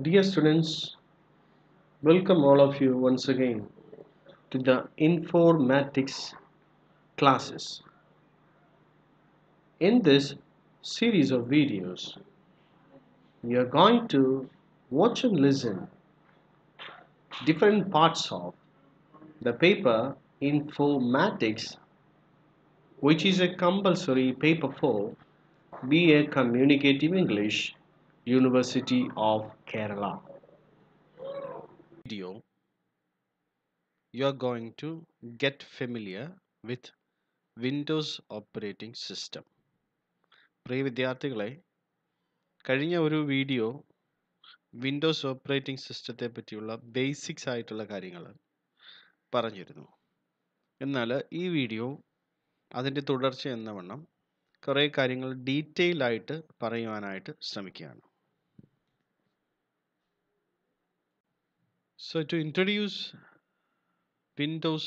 Dear students, welcome all of you once again to the informatics classes. In this series of videos, we are going to watch and listen different parts of the paper Informatics, which is a compulsory paper for BA Communicative English, University of Kerala. Video, you are going to get familiar with Windows operating system. പ്രിയ വിദ്യാർത്ഥികളെ, കഴിഞ്ഞ ഒരു video Windows operating സിസ്റ്റത്തെ പറ്റിയുള്ള basics ആയിട്ടുള്ള കാര്യങ്ങൾ പറഞ്ഞിരുന്നു. എന്നാൽ ഈ വീഡിയോ അതിൻ്റെ തുടർച്ച എന്ന വണ്ണം കുറേ കാര്യങ്ങൾ ഡീറ്റെയിൽ ആയിട്ട് പറയുവാനായിട്ട് ശ്രമിക്കുകയാണ്. So to introduce Windows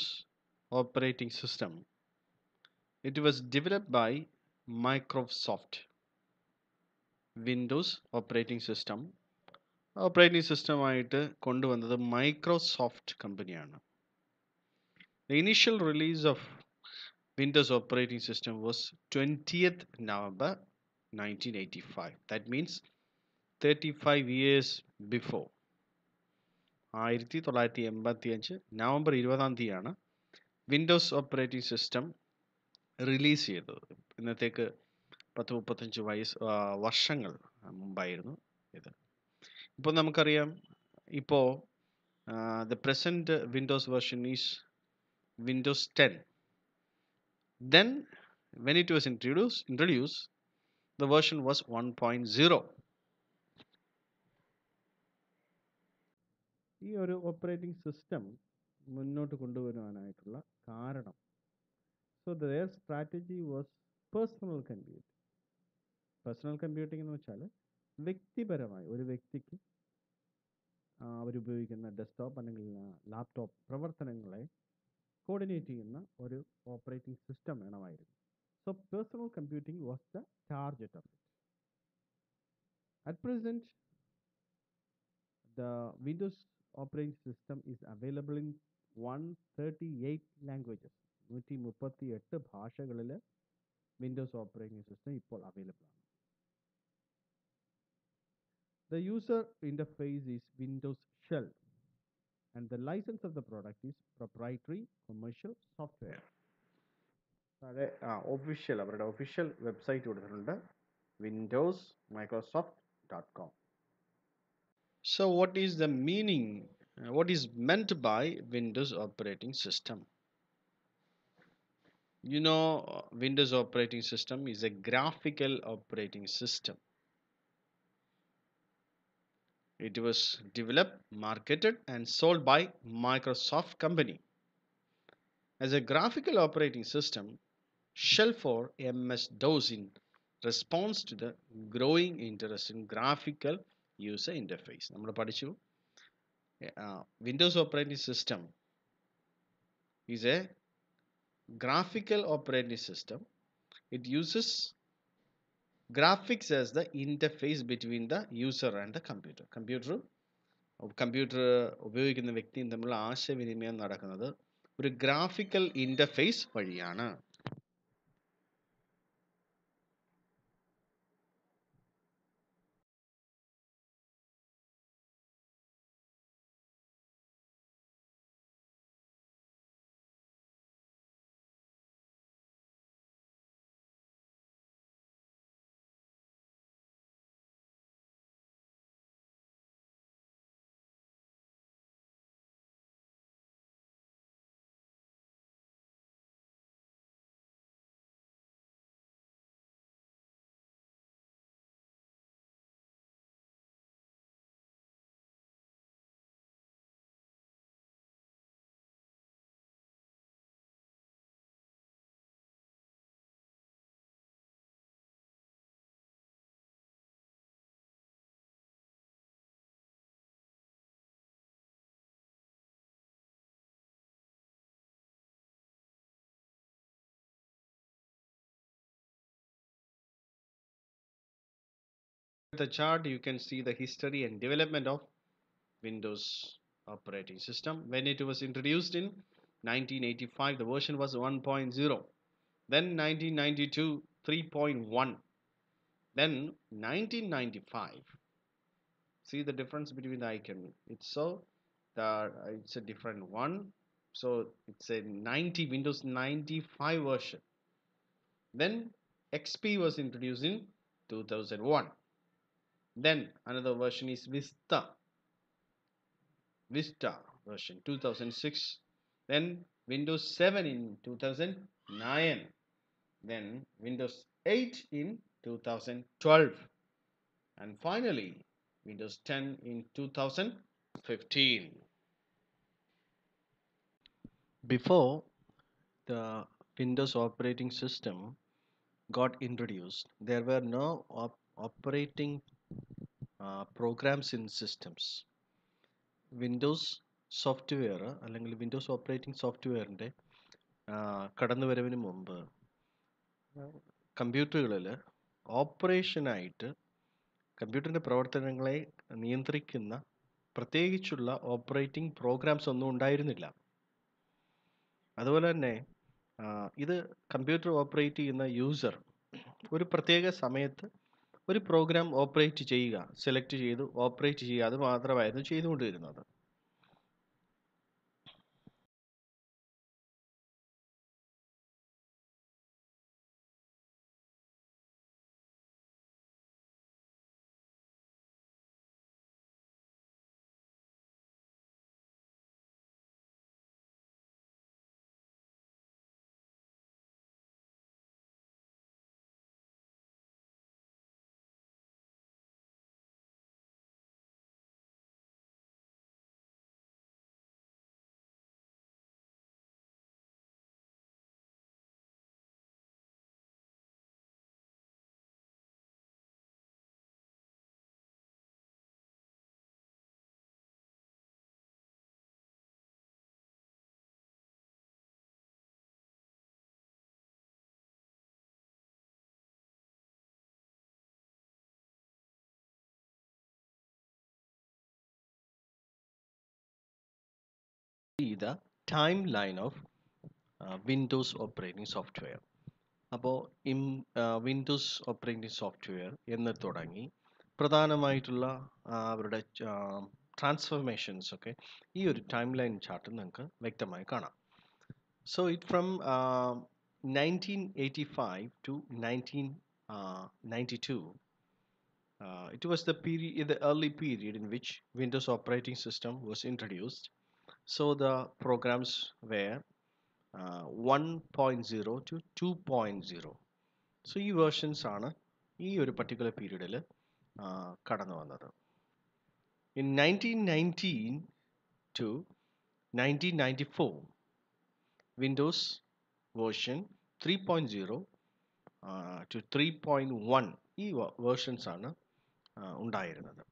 operating system, it was developed by Microsoft. Windows operating system ആയിട്ട് കൊണ്ടുവന്നത് മൈക്രോസോഫ്റ്റ് കമ്പനിയാണ്. The initial release of Windows operating system was 20th November 1985. That means 35 years before. 1985 November 20-ആം തീയതിയാണ് Windows operating system release ചെയ്തത്. ഇന്നത്തേക്ക് 35 വർഷങ്ങൾ മുമ്പായിരുന്നു ഇത്. ഇപ്പോൾ നമുക്കറിയാം, ഇപ്പോൾ the present Windows version is Windows 10. Then when it was introduced, the version was 1.0. ഈ ഒരു ഓപ്പറേറ്റിംഗ് സിസ്റ്റം മുന്നോട്ട് കൊണ്ടുവരാനായിട്ടുള്ള കാരണം, so their strategy was personal computing. Personal computing എന്ന് വെച്ചാൽ വ്യക്തിപരമായി ഒരു വ്യക്തിക്ക് അവരുപയോഗിക്കുന്ന ഡെസ്ക്ടോപ്പ് അല്ലെങ്കിൽ ലാപ്ടോപ്പ് പ്രവർത്തനങ്ങളെ കോർഡിനേറ്റ് ചെയ്യുന്ന ഒരു ഓപ്പറേറ്റിംഗ് സിസ്റ്റം വേണമായിരുന്നു. So personal computing was the target of it. At present, the Windows operating system is available in 138 languages. 138 ഭാഷകളിൽ വിൻഡോസ് ഓപ്പറേറ്റിംഗ് സിസ്റ്റം ഇപ്പോൾ അവൈലബിൾ ആണ്. The user interface is Windows Shell and the license of the product is proprietary commercial software. താഴെ അവരുടെ official website കൊടുത്തിട്ടുണ്ട്, windowsmicrosoft.com. So what is the meaning, what is meant by Windows operating system? You know, Windows operating system is a graphical operating system. It was developed, marketed and sold by Microsoft company. As a graphical operating system, Shell for MS-DOS in response to the growing interest in graphical user interface. നമ്മൾ പഠിച്ചു, Windows operating system is a graphical operating system. It uses graphics as the interface between the user and the computer. Computer ഉപയോഗിക്കുന്ന വ്യക്തിയും തമ്മിലുള്ള ആശയവിനിമയം നടക്കുന്നത് ഒരു graphical interface വഴിയാണ്. The chart, you can see the history and development of Windows operating system. When it was introduced in 1985, the version was 1.0. Then 1992, 3.1. Then 1995. See the difference between the icon. It's a different one. So it's a Windows 95 version. Then XP was introduced in 2001. Then another version is Vista version 2006. Then Windows 7 in 2009. Then Windows 8 in 2012. And finally Windows 10 in 2015. Before the Windows operating system got introduced, there were no operating programs in systems. Windows software അല്ലെങ്കിൽ Windows operating സോഫ്റ്റ്വെയറിൻ്റെ കടന്നുവരവിന് മുമ്പ് കമ്പ്യൂട്ടറുകളിൽ ഓപ്പറേഷനായിട്ട് കമ്പ്യൂട്ടറിൻ്റെ പ്രവർത്തനങ്ങളെ നിയന്ത്രിക്കുന്ന പ്രത്യേകിച്ചുള്ള operating programmes ഒന്നും ഉണ്ടായിരുന്നില്ല. അതുപോലെ തന്നെ ഇത് കമ്പ്യൂട്ടർ ഓപ്പറേറ്റ് ചെയ്യുന്ന യൂസർ ഒരു പ്രത്യേക സമയത്ത് ഒരു പ്രോഗ്രാം ഓപ്പറേറ്റ് ചെയ്യുക, സെലക്ട് ചെയ്ത് ഓപ്പറേറ്റ് ചെയ്യുക, അത് മാത്രമായിരുന്നു ചെയ്തുകൊണ്ടിരുന്നത്. The timeline of Windows operating software. അപ്പോൾ വിൻഡോസ് ഓപ്പറേറ്റിംഗ് സോഫ്റ്റ്വെയർ എന്ന് തുടങ്ങി പ്രധാനമായിട്ടുള്ള അവരുടെ ട്രാൻസ്ഫർമേഷൻസ് ഒക്കെ ഈ ഒരു ടൈം ലൈൻ ചാർട്ടിൽ നിങ്ങൾക്ക് വ്യക്തമായി കാണാം. So it from 1985 to 1992, it was the early period in which Windows operating system was introduced. So the programs were 1.0 to 2.0. So ഈ വേർഷൻസ് ആണ് ഈ ഒരു പർട്ടിക്കുലർ പീരീഡിൽ കടന്നു വന്നത്. In 1919 to 1994 Windows version 3.0 to 3.1 ഈ വേർഷൻസ് ആണ് ഉണ്ടായിരുന്നത്.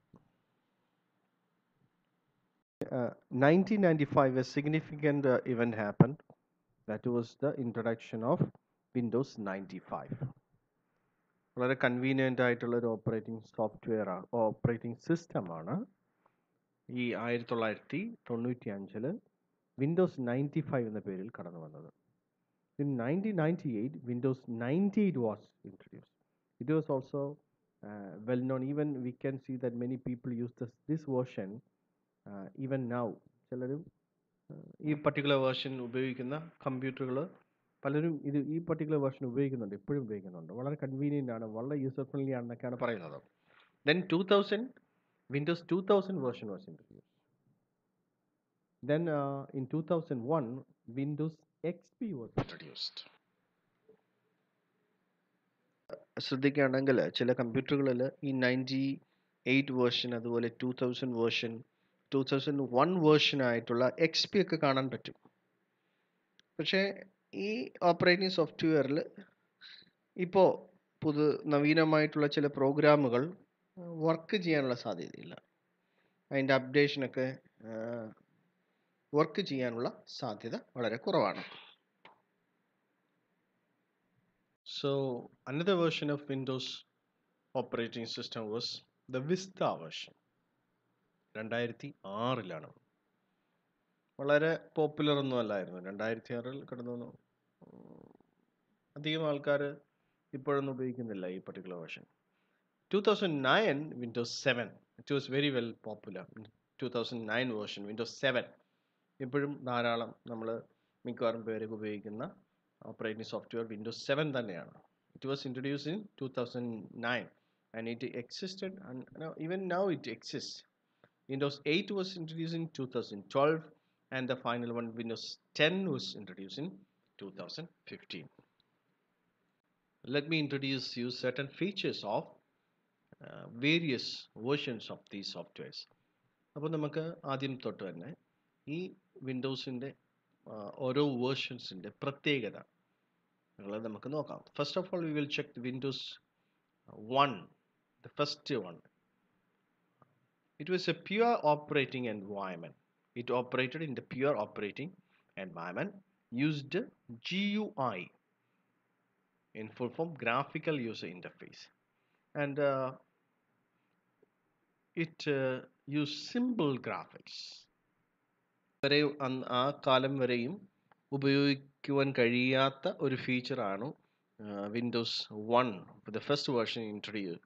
1995 a significant event happened. That was the introduction of Windows 95. വളരെ കൺവീനിയൻ്റ് ആയിട്ടുള്ള ഒരു ഓപ്പറേറ്റിംഗ് സിസ്റ്റമാണ് ഈ 1995 വിൻഡോസ് 95 എന്ന പേരിൽ കടന്നു വന്നത്. In 1998 Windows 98 was introduced. It was also well known. Even we can see that many people use this version even now. ചിലരും ഈ പർട്ടിക്കുലർ വേർഷൻ ഉപയോഗിക്കുന്ന കമ്പ്യൂട്ടറുകൾ പലരും ഈ പർട്ടിക്കുലർ വേർഷൻ ഉപയോഗിക്കുന്നുണ്ട്, ഇപ്പോഴും ഉപയോഗിക്കുന്നുണ്ട്. വളരെ കൺവീനിയൻ്റ് ആണ്, വളരെ യൂസർ ഫ്രണ്ട്ലി ആണെന്നൊക്കെയാണ് പറയുന്നത്. Then 2000 Windows 2000 version was introduced. Then in 2001 Windows XP was introduced. ശ്രദ്ധിക്കുകയാണെങ്കിൽ ചില കമ്പ്യൂട്ടറുകളിൽ ഈ 98 വേർഷൻ അതുപോലെ 2000 വേർഷൻ 2001 വേർഷൻ ആയിട്ടുള്ള XP ഒക്കെ കാണാൻ പറ്റും. പക്ഷേ ഈ ഓപ്പറേറ്റിംഗ് സോഫ്റ്റ്വെയറിൽ ഇപ്പോൾ നവീനമായിട്ടുള്ള ചില പ്രോഗ്രാമുകൾ വർക്ക് ചെയ്യാനുള്ള സാധ്യതയില്ല. അതിൻ്റെ അപ്ഡേഷനൊക്കെ വർക്ക് ചെയ്യാനുള്ള സാധ്യത വളരെ കുറവാണ്. So another version of Windows operating system was the vista version 2006 വളരെ പോപ്പുലർ ഒന്നും അല്ലായിരുന്നു. 2006 കടന്നു വന്നു. അധികം ആൾക്കാർ ഇപ്പോഴൊന്നും ഉപയോഗിക്കുന്നില്ല ഈ particular version. 2009 Windows 7, it was very well popular. 2009 version Windows 7 ഇപ്പോഴും ധാരാളം നമ്മൾ മിക്കവാറും പേരൊക്കെ ഉപയോഗിക്കുന്ന ഓപ്പറേറ്റിംഗ് സോഫ്റ്റ്വെയർ വിൻഡോസ് 7 തന്നെയാണ്. It was introduced in 2009 and it existed, and even now it exists. Windows 8 was introduced in 2012 and the final one, Windows 10, was introduced in 2015. Let me introduce you certain features of various versions of these softwares. അപ്പോൾ നമുക്ക് ആദ്യം തൊട്ട് തന്നെ ഈ വിൻഡോസിൻ്റെ ഓരോ വേർഷൻസിൻ്റെ പ്രത്യേകത നമുക്ക് നോക്കാം. First of all we will check Windows 1, the first one. It was a pure operating environment. It operated in the pure operating environment, used GUI, in full form graphical user interface, and it used simple graphics. വരെ ആ കാലം വരെയും ഉപയോഗിക്കുവാൻ കഴിയാത്ത ഒരു ഫീച്ചറാണ് Windows 1, the first version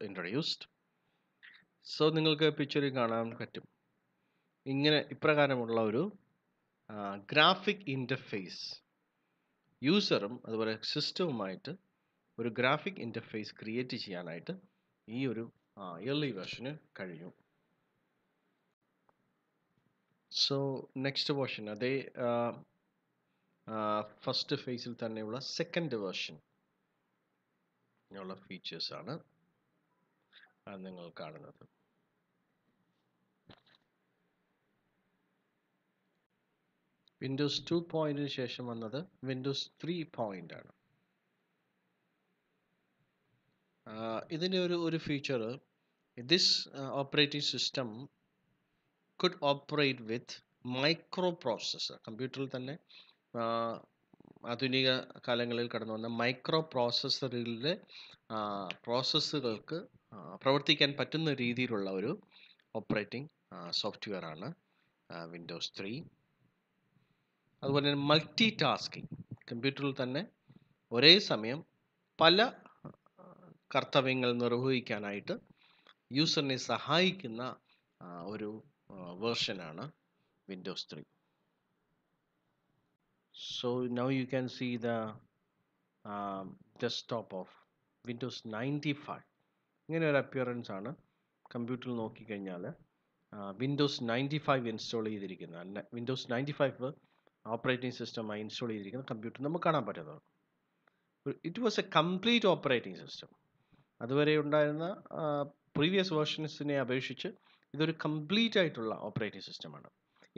introduced. So നിങ്ങൾക്ക് പിക്ചറിൽ കാണാൻ പറ്റും, ഇങ്ങനെ ഇപ്രകാരമുള്ള ഒരു ഗ്രാഫിക് ഇൻ്റർഫേസ് യൂസറും അതുപോലെ സിസ്റ്റവുമായിട്ട് ഒരു ഗ്രാഫിക് ഇൻ്റർഫേസ് ക്രിയേറ്റ് ചെയ്യാനായിട്ട് ഈ ഒരു early വേർഷന് കഴിയും. സോ നെക്സ്റ്റ് വേർഷൻ അതേ ഫസ്റ്റ് ഫേസിൽ തന്നെയുള്ള സെക്കൻഡ് വേർഷൻ ഉള്ള ഫീച്ചേഴ്സാണ് നിങ്ങൾ കാണുന്നത്. വിൻഡോസ് 2.0 ശേഷം വന്നത് വിൻഡോസ് 3.0 ആണ്. ഇതിൻ്റെ ഒരു feature, this operating system could operate with micro processor. കമ്പ്യൂട്ടറിൽ തന്നെ ആധുനിക കാലങ്ങളിൽ കടന്നു വന്ന മൈക്രോ പ്രോസസ്സറിലെ പ്രോസസ്സുകൾക്ക് പ്രവർത്തിക്കാൻ പറ്റുന്ന രീതിയിലുള്ള ഒരു ഓപ്പറേറ്റിംഗ് സോഫ്റ്റ്വെയർ ആണ് വിൻഡോസ് 3. അതുപോലെ തന്നെ മൾട്ടി ടാസ്കിങ്, കമ്പ്യൂട്ടറിൽ തന്നെ ഒരേ സമയം പല കർത്തവ്യങ്ങൾ നിർവഹിക്കാനായിട്ട് യൂസറിനെ സഹായിക്കുന്ന ഒരു വേർഷനാണ് Windows 3. So now you can see the desktop of Windows 95. ഇങ്ങനെ ഒരു അപ്പിയറൻസ് ആണ് കമ്പ്യൂട്ടറിൽ നോക്കിക്കഴിഞ്ഞാൽ വിൻഡോസ് 95 ഇൻസ്റ്റാൾ ചെയ്തിരിക്കുന്ന, വിൻഡോസ് 95 ഓപ്പറേറ്റിംഗ് സിസ്റ്റമായി ഇൻസ്റ്റാൾ ചെയ്തിരിക്കുന്ന കമ്പ്യൂട്ടർ നമുക്ക് കാണാൻ പറ്റുന്നത്. It was A complete operating system. അതുവരെ ഉണ്ടായിരുന്ന പ്രീവിയസ് വേർഷൻസിനെ അപേക്ഷിച്ച് ഇതൊരു കംപ്ലീറ്റ് ആയിട്ടുള്ള ഓപ്പറേറ്റിംഗ് സിസ്റ്റമാണ്.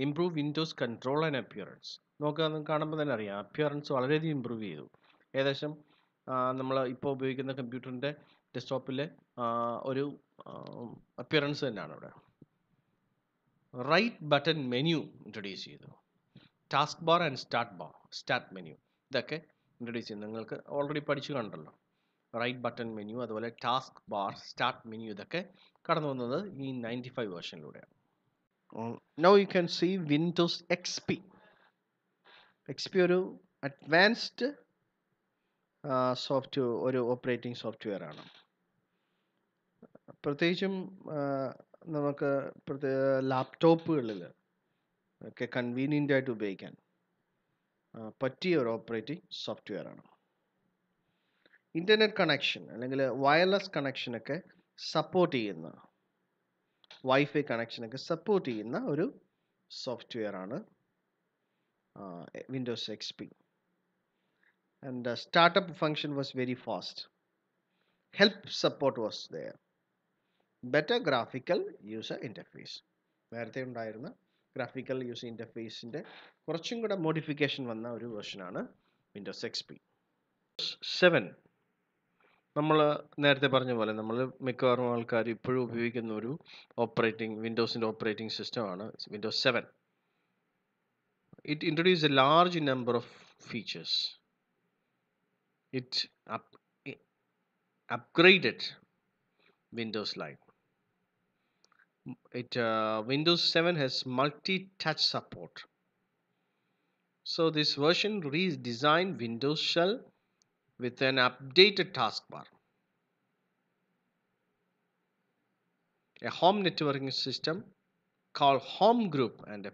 Improve Windows control and appearance. നമുക്ക് കാണുമ്പോൾ തന്നെ അറിയാം, അപ്പിയറൻസ് വളരെയധികം ഇമ്പ്രൂവ് ചെയ്തു. ഏകദേശം നമ്മൾ ഇപ്പോൾ ഉപയോഗിക്കുന്ന കമ്പ്യൂട്ടറിൻ്റെ ഡെസ്ക്ടോപ്പിലെ ഒരു അപ്പിയറൻസ് തന്നെയാണ് ഇവിടെ. റൈറ്റ് ബട്ടൺ മെനു ഇൻട്രൊഡ്യൂസ് ചെയ്തു. Task bar and start menu ഇതൊക്കെ ഇൻട്രൊഡ്യൂസ് ചെയ്തു. നിങ്ങൾക്ക് ഓൾറെഡി പഠിച്ചു കണ്ടല്ലോ. റൈറ്റ് ബട്ടൺ മെനു, അതുപോലെ ടാസ്ക് ബാർ, സ്റ്റാർട്ട് മെനു ഇതൊക്കെ കടന്നു വന്നത് ഈ 95 വേർഷനിലൂടെയാണ്. Now you can see Windows XP. XP ഒരു അഡ്വാൻസ്ഡ് ഒരു ഓപ്പറേറ്റിംഗ് സോഫ്റ്റ്വെയർ ആണ്. പ്രത്യേകിച്ചും നമുക്ക് ലാപ്ടോപ്പുകളിൽ ഒക്കെ കൺവീനിയൻ്റ് ആയിട്ട് ഉപയോഗിക്കാൻ പറ്റിയ ഒരു ഓപ്പറേറ്റിംഗ് സോഫ്റ്റ്വെയർ ആണ്. ഇൻ്റർനെറ്റ് കണക്ഷൻ അല്ലെങ്കിൽ വയർലെസ് കണക്ഷനൊക്കെ സപ്പോർട്ട് ചെയ്യുന്ന, വൈഫൈ കണക്ഷനൊക്കെ സപ്പോർട്ട് ചെയ്യുന്ന ഒരു സോഫ്റ്റ്വെയർ ആണ് Windows XP. And the startup function was very fast. Help support was there. Better graphical user interface. നേരത്തെ ഉണ്ടായിരുന്ന ഗ്രാഫിക്കൽ യൂസർ ഇൻ്റർഫേസിൻ്റെ കുറച്ചും കൂടെ മോഡിഫിക്കേഷൻ വന്ന ഒരു വേർഷനാണ് വിൻഡോസ് XP. 7 നമ്മൾ നേരത്തെ പറഞ്ഞ പോലെ നമ്മൾ മിക്കവാറും ആൾക്കാർ ഇപ്പോഴും ഉപയോഗിക്കുന്ന ഒരു വിൻഡോസിൻ്റെ ഓപ്പറേറ്റിംഗ് സിസ്റ്റമാണ് Windows 7. It introduced a large number of features. It upgraded Windows Live. Windows 7 has multi-touch support. So this version redesigned Windows Shell with an updated taskbar, a home networking system called Home Group, and a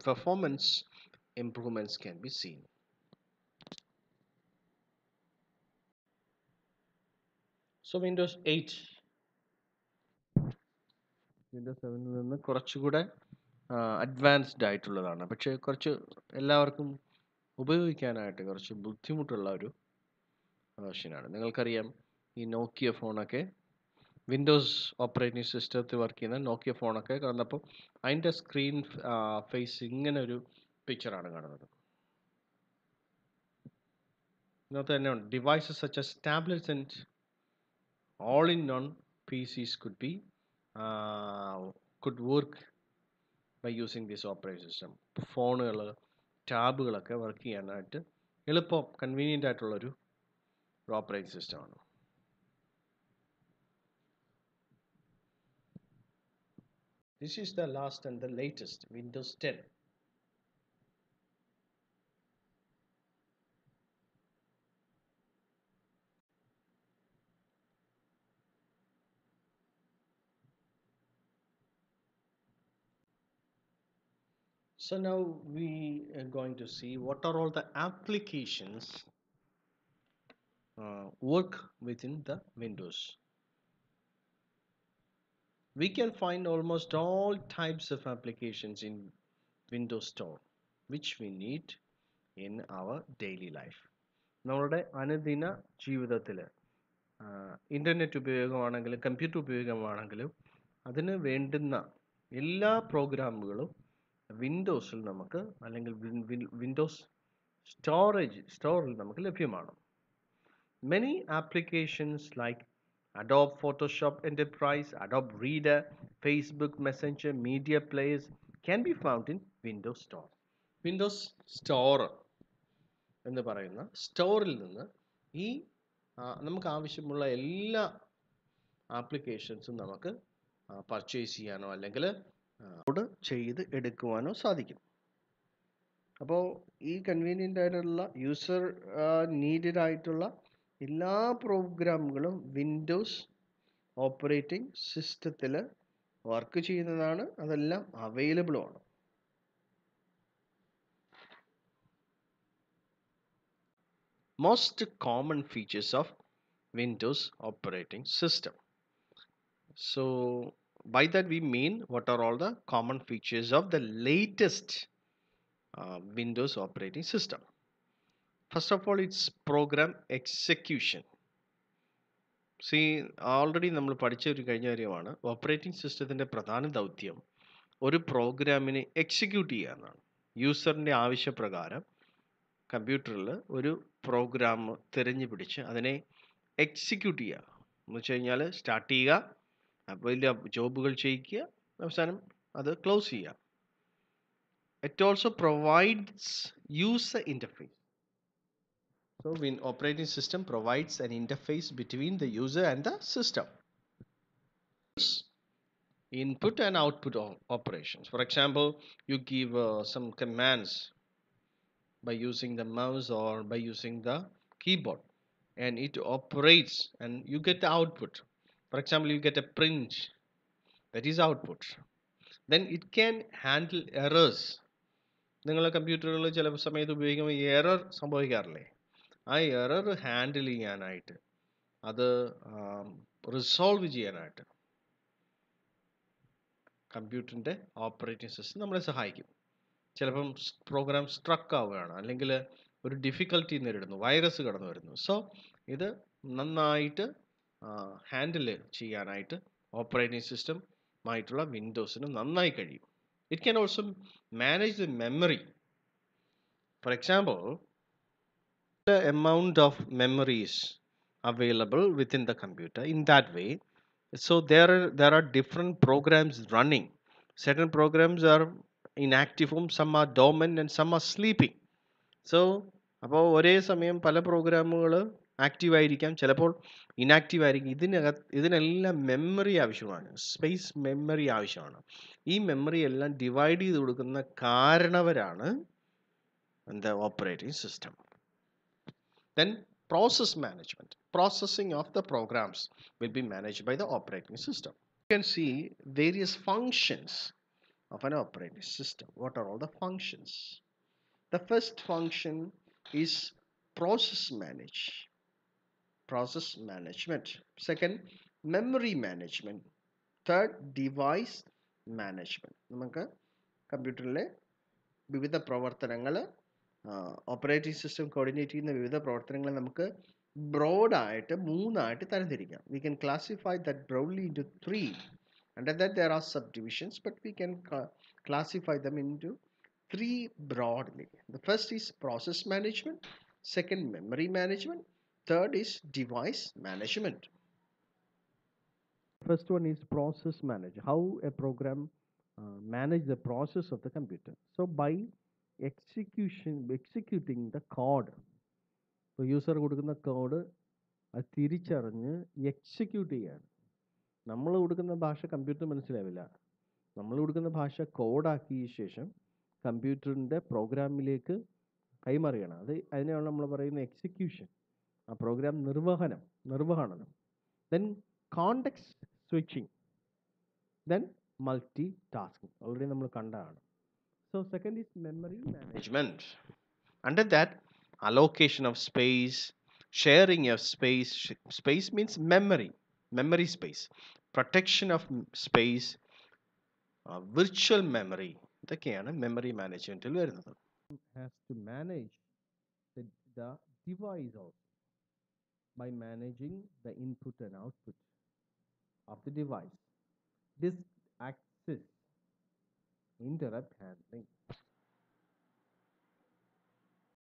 performance improvements can be seen. So Windows 8, Windows 7 നിന്ന് കുറച്ചുകൂടെ advanced ആയിട്ടുള്ളതാണ്, പക്ഷേ കുറച്ച് എല്ലാവർക്കും ഉപയോഗിക്കാനായിട്ട് കുറച്ച് ബുദ്ധിമുട്ടുള്ള ഒരു വേർഷനാണ്. നിങ്ങൾക്കറിയാം, ഈ നോക്കിയ ഫോണൊക്കെ വിൻഡോസ് ഓപ്പറേറ്റിംഗ് സിസ്റ്റത്തിൽ വർക്ക് ചെയ്യുന്ന നോക്കിയ ഫോണൊക്കെ കാണുന്നപ്പോൾ അതിൻ്റെ സ്ക്രീൻ ഫേസ് ഇങ്ങനെ ഒരു പിക്ചറാണ് കാണുന്നത്. ഇതിനകത്ത് തന്നെ ഉണ്ട് devices such as tablets and all in one PCs could work by using this operating system. ഫോണുകൾ, ടാബുകളൊക്കെ വർക്ക് ചെയ്യാനായിട്ട് എളുപ്പം കൺവീനിയൻ്റ് ആയിട്ടുള്ളൊരു ഓപ്പറേറ്റിംഗ് സിസ്റ്റമാണ്. This is the last and the latest, Windows 10. So now we are going to see what are all the applications work within the Windows. We can find almost all types of applications in Windows Store which we need in our daily life. നമ്മുടെ അനുദിന ജീവിതത്തിൽ internet ഉപയോഗമാണെങ്കിലും computer ഉപയോഗമാണെങ്കിലും അതിന് വേണ്ടുന്ന എല്ലാ പ്രോഗ്രാമുകളും വിൻഡോസിൽ നമുക്ക് അല്ലെങ്കിൽ Windows സ്റ്റോറിൽ നമുക്ക് ലഭ്യമാണ്. Many applications like Adobe Photoshop Enterprise, Adobe Reader, Facebook Messenger, Media Players can be found in Windows Store. Windows Store എന്ന് പറയുന്ന സ്റ്റോറിൽ നിന്ന് ഈ നമുക്ക് ആവശ്യമുള്ള എല്ലാ ആപ്ലിക്കേഷൻസും നമുക്ക് പർച്ചേസ് ചെയ്യാനോ അല്ലെങ്കിൽ ചെയ്ത് എടുക്കുവാനോ സാധിക്കും. അപ്പോൾ ഈ കൺവീനിയൻ്റ് ആയിട്ടുള്ള യൂസർ നീഡഡ് ആയിട്ടുള്ള എല്ലാ പ്രോഗ്രാമുകളും വിൻഡോസ് ഓപ്പറേറ്റിംഗ് സിസ്റ്റത്തിൽ വർക്ക് ചെയ്യുന്നതാണ്. അതെല്ലാം അവൈലബിളുമാണ്. Most common features of Windows operating system. So by that we mean what are all the common features of the latest Windows operating system. First of all, it's program execution. See, already നമ്മൾ പഠിച്ച ഒരു കഴിഞ്ഞ കാര്യമാണ്, operating സിസ്റ്റത്തിൻ്റെ പ്രധാന ദൗത്യം ഒരു പ്രോഗ്രാമിനെ എക്സിക്യൂട്ട് ചെയ്യുക എന്നാണ്. യൂസറിൻ്റെ ആവശ്യപ്രകാരം കമ്പ്യൂട്ടറിൽ ഒരു പ്രോഗ്രാം തിരഞ്ഞു പിടിച്ച് അതിനെ എക്സിക്യൂട്ട് ചെയ്യുക എന്ന് വെച്ച് കഴിഞ്ഞാൽ സ്റ്റാർട്ട് ചെയ്യുക, വലിയ ജോബുകൾ ചെയ്യിക്കുക, അവസാനം അത് ക്ലോസ് ചെയ്യുക. It also provides user interface. So when operating system provides an interface between the user and the system. Input and output operations. For example, you give some commands by using the mouse or by using the keyboard, and it operates and you get the output. For example, you get a print, that is output. Then it can handle errors. നിങ്ങളെ കമ്പ്യൂട്ടറുകൾ ചില സമയത്ത് ഉപയോഗിക്കുമ്പോൾ error സംഭവിക്കാറില്ലേ? ആ error handle ചെയ്യാനായിട്ട്, അത് resolve ചെയ്യാനായിട്ട് കമ്പ്യൂട്ടറിൻ്റെ ഓപ്പറേറ്റിംഗ് സിസ്റ്റം നമ്മളെ സഹായിക്കും. ചിലപ്പം പ്രോഗ്രാം സ്ട്രക്ക് ആവുകയാണ്, അല്ലെങ്കിൽ ഒരു ഡിഫിക്കൽട്ടി നേരിടുന്നു, വൈറസ് കടന്നു വരുന്നു. സോ ഇത് നന്നായിട്ട് ഹാൻഡിൽ ചെയ്യാനായിട്ട് ഓപ്പറേറ്റിംഗ് സിസ്റ്റം ആയിട്ടുള്ള വിൻഡോസിന് നന്നായി കഴിയും. It can also manage the memory. For example, the amount of memory is available within the computer in that way. So there are different programs running. Certain programs are in active form, some are dormant and some are sleeping. So അപ്പോൾ ഒരേ സമയം പല പ്രോഗ്രാമുകൾ active ആയിരിക്കാം, ചിലപ്പോൾ inactive ആയിരിക്കും. ഇതിനെല്ലാം memory ആവശ്യമാണ്, സ്പേസ് മെമ്മറി ആവശ്യമാണ്. ഈ മെമ്മറി എല്ലാം ഡിവൈഡ് ചെയ്ത് കൊടുക്കുന്ന കാരണവരാണ് the operating system. Then process management. Processing of the programs will be managed by the operating system. You can see various functions of an operating system. What are all the functions? The first function is process management. Second, memory management. Third, device management. നമുക്ക് കമ്പ്യൂട്ടറിലെ വിവിധ പ്രവർത്തനങ്ങൾ, operating system coordinate ചെയ്യുന്ന വിവിധ പ്രവർത്തനങ്ങളെ നമുക്ക് ബ്രോഡായിട്ട് മൂന്നായിട്ട് തരംതിരിക്കാം. We can classify that broadly into three. Under that there are subdivisions, but we can classify them into three broadly. The first is process management, second memory management, third is device management. First one is process management. How a program manage the process of the computer. So by executing the code. So user കൊടുക്കുന്ന code അത് തിരിച്ചറിഞ്ഞ് execute ചെയ്യാണ്. നമ്മൾ കൊടുക്കുന്ന ഭാഷ computer മനസ്സിലാവില്ല. നമ്മൾ കൊടുക്കുന്ന ഭാഷ കോഡാക്കിയ ശേഷം കമ്പ്യൂട്ടറിൻ്റെ പ്രോഗ്രാമിലേക്ക് കൈമാറുകയാണ്. അതിനെയാണ് നമ്മൾ പറയുന്ന എക്സിക്യൂഷൻ. ആ പ്രോഗ്രാം നിർവഹണം. Then context switching. Then multitasking. Already നമ്മൾ കണ്ടതാണ്. So second is memory management. Under that, allocation of space, sharing of space. Space means memory space. Protection of space, virtual memory. ഇതൊക്കെയാണ് മെമ്മറി മാനേജ്മെന്റിൽ വരുന്നത്. Has to manage the device also by managing the input and output of the device. Disk access, interrupt handling.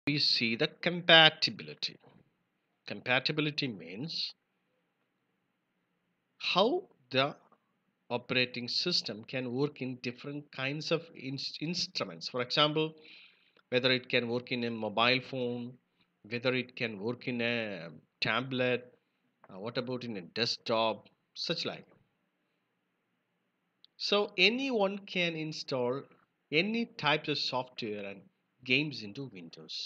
We see the compatibility. Compatibility means how the operating system can work in different kinds of instruments. For example, whether it can work in a mobile phone, whether it can work in a tablet, what about in a desktop, such like. So anyone can install any types of software and games into Windows.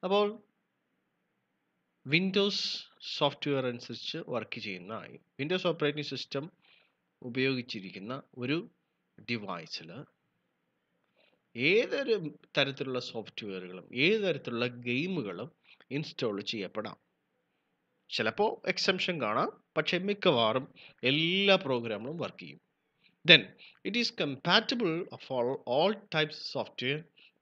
അപ്പോൾ Windows software അനുസരിച്ച് work ചെയ്യുന്ന Windows operating system ഉപയോഗിച്ചിരിക്കുന്ന ഒരു ഡിവൈസിൽ ഏതൊരു തരത്തിലുള്ള സോഫ്റ്റ്വെയറുകളും ഏത് തരത്തിലുള്ള ഗെയിമുകളും ഇൻസ്റ്റാൾ ചെയ്യപ്പെടാം. ചിലപ്പോൾ എക്സെപ്ഷൻ കാണാം, പക്ഷെ മിക്കവാറും എല്ലാ പ്രോഗ്രാമുകളും വർക്ക് ചെയ്യും. Then it is compatible for all types of software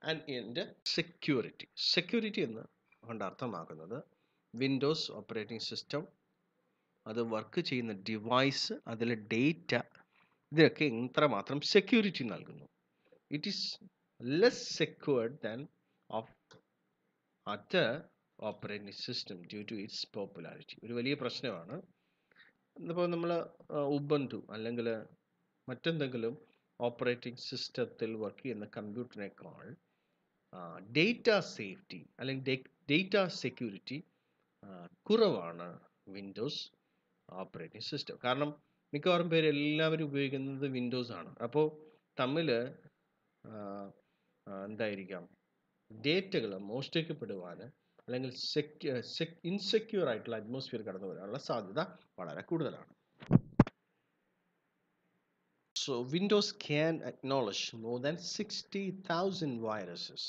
and in the security. Security എന്ന് കൊണ്ട് അർത്ഥമാക്കുന്നത് വിൻഡോസ് ഓപ്പറേറ്റിംഗ് സിസ്റ്റം അത് വർക്ക് ചെയ്യുന്ന ഡിവൈസ്, അതിലെ ഡേറ്റ, ഇതിനൊക്കെ എത്രമാത്രം സെക്യൂരിറ്റി നൽകുന്നു. It is less secured than of other operating system due to its popularity. ഒരു വലിയ പ്രശ്നമാണ്. ഇപ്പോൾ നമ്മൾ ഉബുണ്ടു അല്ലെങ്കിൽ മറ്റെന്തെങ്കിലും ഓപ്പറേറ്റിംഗ് സിസ്റ്റത്തിൽ വർക്ക് ചെയ്യുന്ന കമ്പ്യൂട്ടറിനേക്കാൾ ഡേറ്റ സേഫ്റ്റി അല്ലെങ്കിൽ ഡേറ്റ സെക്യൂരിറ്റി കുറവാണ് വിൻഡോസ് ഓപ്പറേറ്റിംഗ് സിസ്റ്റം. കാരണം മിക്കവാറും പേര് എല്ലാവരും ഉപയോഗിക്കുന്നത് വിൻഡോസ് ആണ്. അപ്പോൾ തമ്മിൽ എന്തായിരിക്കാം, ഡേറ്റകൾ മോഷ്ടിക്കപ്പെടുവാൻ അല്ലെങ്കിൽ ഇൻസെക്യൂർ ആയിട്ടുള്ള അറ്റ്മോസ്ഫിയർ കടന്നു വരാനുള്ള സാധ്യത വളരെ കൂടുതലാണ്. So Windows can acknowledge more than 60,000 viruses.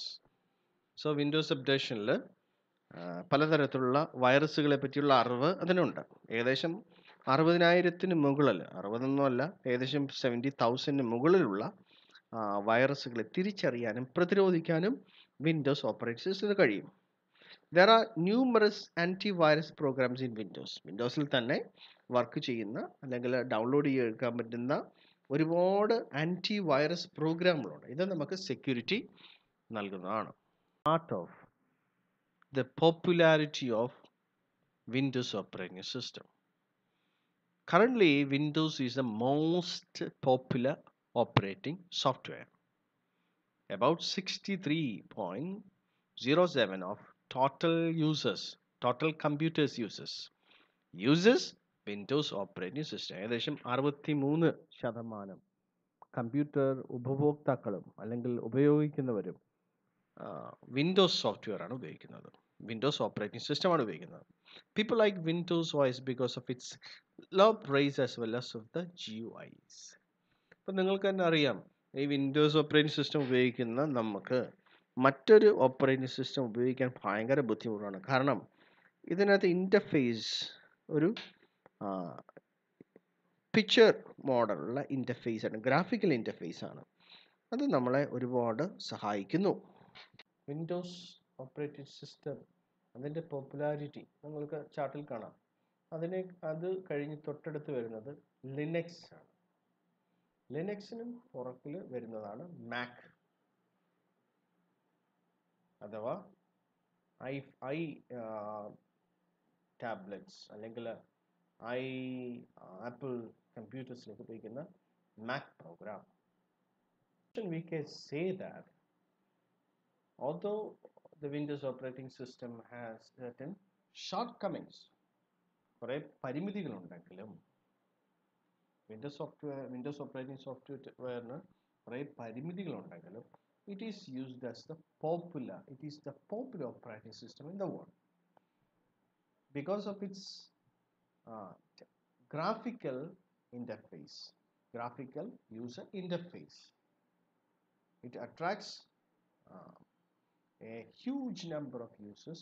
So Windows അപ്ഡേഷനിൽ പലതരത്തിലുള്ള വൈറസുകളെ പറ്റിയുള്ള അറിവ് അതിനുണ്ട്. ഏകദേശം 60,000 മുകളിൽ, 60ഒന്നുമല്ല, ഏകദേശം 70,000 മുകളിലുള്ള വൈറസുകളെ തിരിച്ചറിയാനും പ്രതിരോധിക്കാനും വിൻഡോസ് ഓപ്പറേറ്റിംഗ് സിസ്റ്റത്തിന് കഴിയും. There are numerous antivirus programs in Windows. വിൻഡോസിൽ തന്നെ വർക്ക് ചെയ്യുന്ന അല്ലെങ്കിൽ ഡൗൺലോഡ് ചെയ്തെടുക്കാൻ പറ്റുന്ന ഒരുപാട് ആൻറ്റി വൈറസ് പ്രോഗ്രാമുകളുണ്ട്. ഇത് നമുക്ക് സെക്യൂരിറ്റി നൽകുന്നതാണ്. Part of the popularity of Windows operating system. Currently, Windows is the most popular operating software. About 63.07 of total total computers uses Windows operating system. ഏകദേശം 63% കമ്പ്യൂട്ടർ ഉപഭോക്താക്കളും അല്ലെങ്കിൽ ഉപയോഗിക്കുന്നവരും വിൻഡോസ് സോഫ്റ്റ്വെയർ ആണ് ഉപയോഗിക്കുന്നത്. Windows operating system ആണ് ഉപയോഗിക്കുന്നത്. People like Windows OS because of its low price as well as of the GUIs. ഇപ്പം നിങ്ങൾക്ക് തന്നെ അറിയാം, ഈ വിൻഡോസ് ഓപ്പറേറ്റിംഗ് സിസ്റ്റം ഉപയോഗിക്കുന്ന നമുക്ക് മറ്റൊരു ഓപ്പറേറ്റിംഗ് സിസ്റ്റം ഉപയോഗിക്കാൻ ഭയങ്കര ബുദ്ധിമുട്ടാണ്. കാരണം ഇതിനകത്ത് ഇൻ്റർഫേസ് ഒരു പിക്ചർ മോഡലുള്ള ഇൻ്റർഫേസ് ആണ്, ഗ്രാഫിക്കൽ ഇൻ്റർഫേസ് ആണ്. അത് നമ്മളെ ഒരുപാട് സഹായിക്കുന്നു. വിൻഡോസ് ഓപ്പറേറ്റിംഗ് സിസ്റ്റം അതിൻ്റെ പോപ്പുലാരിറ്റി നിങ്ങൾക്ക് ചാർട്ടിൽ കാണാം. അത് കഴിഞ്ഞ് തൊട്ടടുത്ത് വരുന്നത് ലിനക്സ് ആണ്. ലിനക്സിനും പുറകിൽ വരുന്നതാണ് മാക് അഥവാ ഐ ടാബ്ലറ്റ്സ് അല്ലെങ്കിൽ ആപ്പിൾ കമ്പ്യൂട്ടേഴ്സിലേക്ക് ഉപയോഗിക്കുന്ന Mac program. We can say that although the Windows operating system has certain shortcomings, കുറേ പരിമിതികളുണ്ടെങ്കിലും വിൻഡോസ് ഓപ്പറേറ്റിംഗ് സോഫ്റ്റ്വെയറിന് കുറേ പരിമിതികളുണ്ടെങ്കിലും it is the popular operating system in the world because of its graphical user interface. It attracts a huge number of users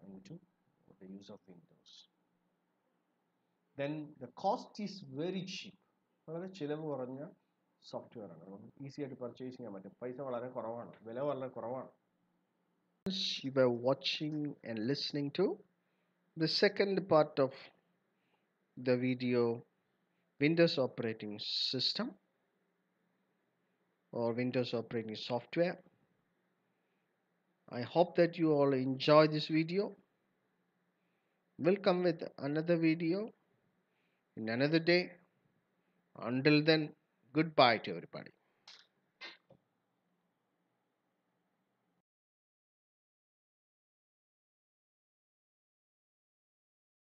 into the use of Windows. Then the cost is very cheap. വളരെ ചിലവ് കുറഞ്ഞ software ആണ്, നമുക്ക് easy ആയിട്ട് purchase ചെയ്യാൻ പറ്റും. പൈസ വളരെ കുറവാണ്, വില വളരെ കുറവാണ്. You were watching and listening to the second part of the video, Windows operating system or Windows operating software. I hope that you all enjoy this video. We'll come with another video in another day. Until then, goodbye to everybody.